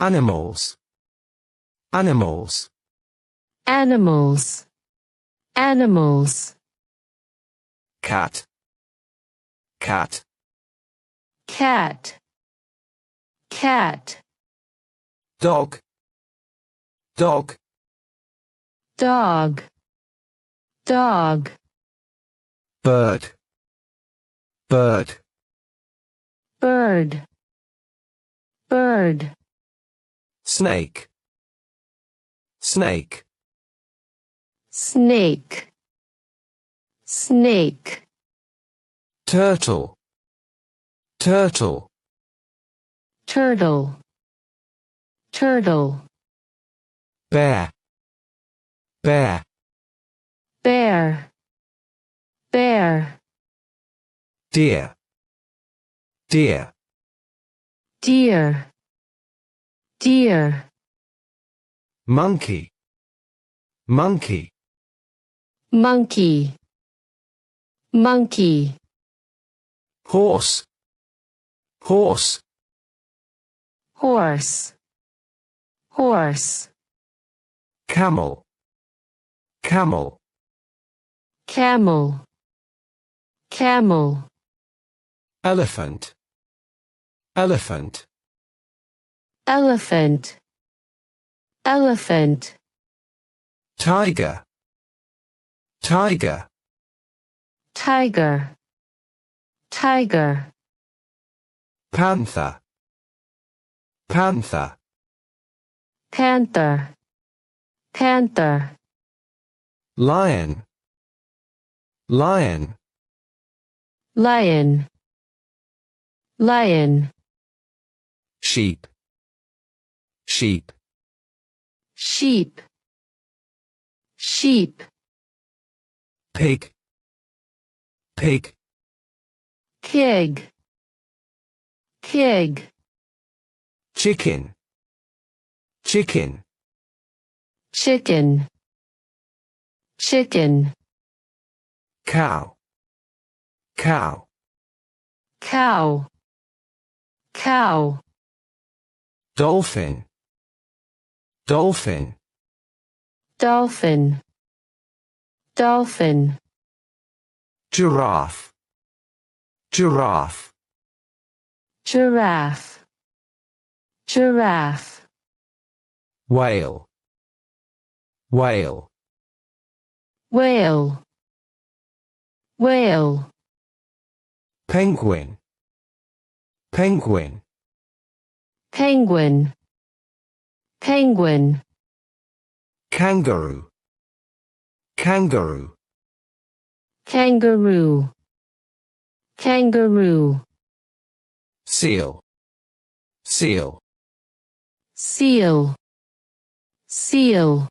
animals, animals, animals, animals, cat, cat, cat, cat, dog, dog, dog, dog, bird, bird, bird, bird, snake, snake, snake, snake, turtle, turtle, turtle, turtle, bear, bear, bear, bear, deer, deer, deer, deer, monkey, monkey, monkey, monkey, horse, horse, horse, horse, camel, camel, camel, camel, elephant, elephant, elephant, elephant, tiger, tiger, tiger, tiger, panther, panther, panther, panther, lion, lion, lion, lion, sheep, sheep, sheep, sheep, pig, pig, pig, pig, chicken, chicken, chicken, chicken, cow, cow, cow, cow, dolphin, dolphin, dolphin, dolphin, giraffe, giraffe, giraffe, giraffe, whale, whale, whale, whale, penguin, penguin, penguin, penguin, kangaroo, kangaroo, kangaroo, kangaroo, seal, seal, seal, seal,